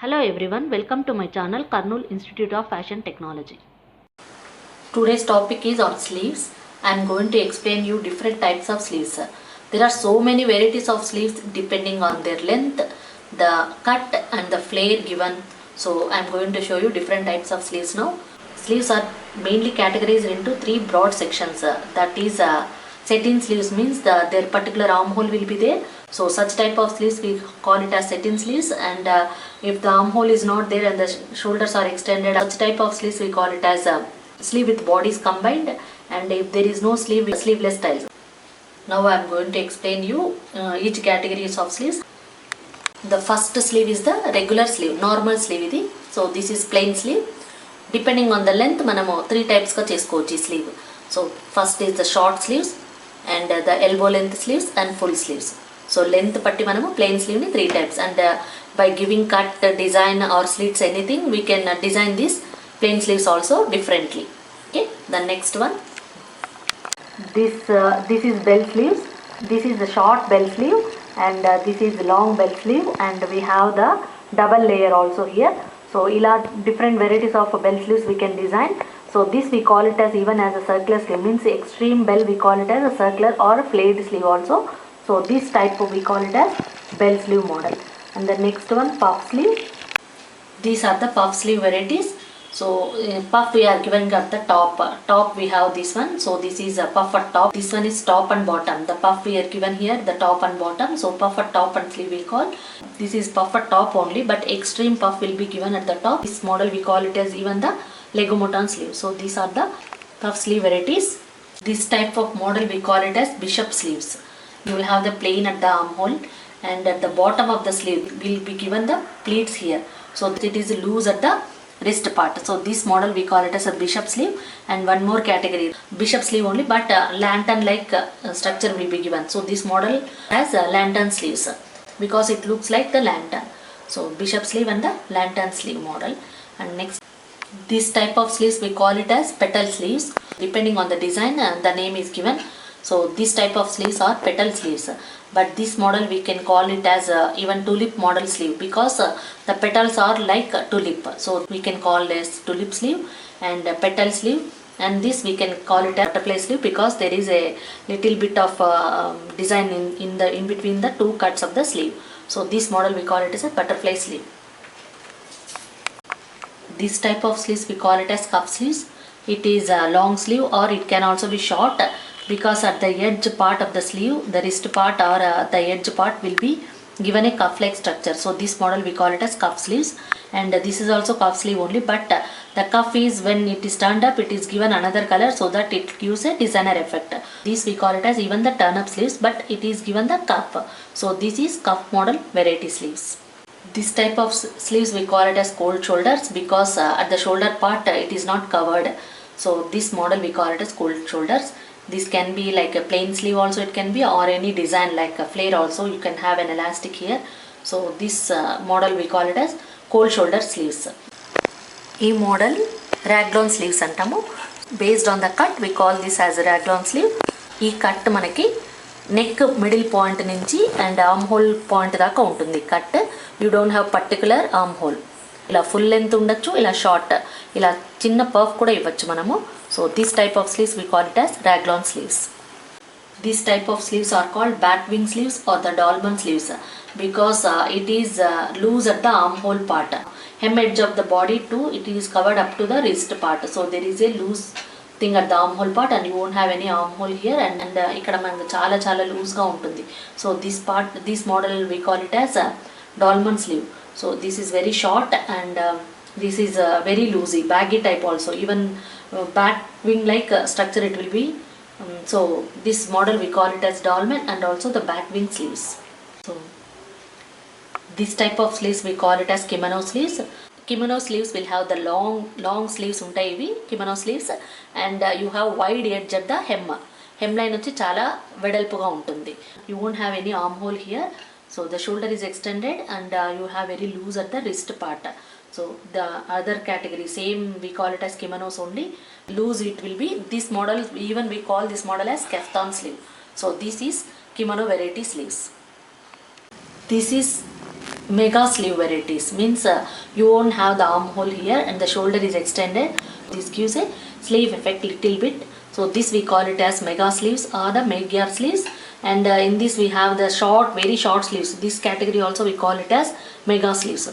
Hello everyone, welcome to my channel Kurnool Institute of Fashion Technology. Today's topic is on sleeves. I am going to explain you different types of sleeves. There are so many varieties of sleeves depending on their length, the cut and the flare given. So I am going to show you different types of sleeves now. Sleeves are mainly categorized into three broad sections. That is set-in sleeves means their particular armhole will be there. So such type of sleeves we call it as set-in sleeves, and if the armhole is not there and the shoulders are extended, such type of sleeves we call it as sleeve with bodies combined, and if there is no sleeve, sleeveless styles. Now I am going to explain you each categories of sleeves. The first sleeve is the regular sleeve, normal sleeve ఇది. So this is plain sleeve. Depending on the length మనము three types గా చేసుకోవచ్చు ఈ sleeve. So first is the short sleeves and the elbow length sleeves and full sleeves. So length పట్టి మనము plain sleeve ని three types, and by giving cut, design or slits anything we can design this plain sleeves also differently. Okay, the next one, this is bell sleeves. This is the short bell sleeve, and this is long bell sleeve, and we have the double layer also here. So ila different varieties of bell sleeves we can design. So this we call it as even as a circular sleeve, means extreme bell we call it as a circular or a flayed sleeve also. So this type we call it as bell sleeve model. And the next one, puff sleeve. These are the puff sleeve varieties. So puff we are giving at the top we have this one. So this is a puff at top, this one is top and bottom. The puff we are given here, the top and bottom. So puff at top and sleeve we call. This is puff at top only, but extreme puff will be given at the top. This model we call it as even the legomotan sleeve. So these are the puff sleeve varieties. This type of model we call it as bishop sleeves. You will have the plain at the armhole, and at the bottom of the sleeve will be given the pleats here. So it is loose at the wrist part. So this model we call it as a bishop sleeve. And one more category, bishop sleeve only, but lantern like structure will be given. So this model has lantern sleeves because it looks like the lantern. So bishop sleeve and the lantern sleeve model. And next, this type of sleeves we call it as petal sleeves. Depending on the design, the name is given. So this type of sleeves are petal sleeves, but this model we can call it as even tulip model sleeve, because the petals are like tulip. So we can call this tulip sleeve and petal sleeve, and this we can call it a butterfly sleeve because there is a little bit of design in between the two cuts of the sleeve. So this model we call it as a butterfly sleeve. This type of sleeves we call it as cuff sleeves. It is a long sleeve or it can also be short, because at the edge part of the sleeve, the wrist part or the edge part will be given a cuff like structure. So this model we call it as cuff sleeves, and this is also cuff sleeve only, but the cuff is, when it is turned up, it is given another color so that it gives a designer effect. This we call it as even the turn up sleeves, but it is given the cuff. So this is cuff model variety sleeves. This type of sleeves we call it as cold shoulders, because at the shoulder part it is not covered. So this model we call it as cold shoulders. This can be like a plain sleeve also, it can be, or any design like a flare also. You can have an elastic here. So this model we call it as cold shoulder sleeves. ఈ model ragdown sleeves అంటాము. Based on the cut we call this as ragdown sleeve. ఈ cut మనకి neck middle point నుంచి and arm whole point దాకా ఉంటుంది cut. You don't have particular arm whole. ఇలా full length ఉండొచ్చు, ఇలా షార్ట్, ఇలా చిన్న పర్ఫ్ కూడా ఇవ్వచ్చు మనము. So this type of sleeves we call it as ragdown sleeves. This type of sleeves are called bat wing sleeves or the dolman sleeves, because it is loose at the armhole part. Hem edge of the body too, it is covered up to the wrist part. So there is a loose thing at the armhole part, and you won't have any armhole here, and ఇక్కడ మనకు చాలా లూజ్గా ఉంటుంది. So this model we call it as a dolman sleeve. So this is very short, and this is very loosey, baggy type also. Even bat wing like structure it will be. So this model we call it as dolman and also the bat wing sleeves. So this type of sleeves we call it as kimono sleeves. Kimono sleeves will have the long sleeves ఉంటాయి ఇవి kimono sleeves, and you have wide edge at the hem line వచ్చి చాలా వెడల్పుగా ఉంటుంది. You won't have any armhole here. So the shoulder is extended, and you have very loose at the wrist part. So the other category, same we call it as kimonos only. Loose it will be. This model, even we call this model as kaftan sleeve. So this is kimono variety sleeves. This is mega sleeve varieties means you won't have the armhole here and the shoulder is extended. This gives a sleeve effect little bit. So this we call it as mega sleeves or the magyar sleeves, and in this we have the short, very short sleeves. This category also we call it as mega sleeves.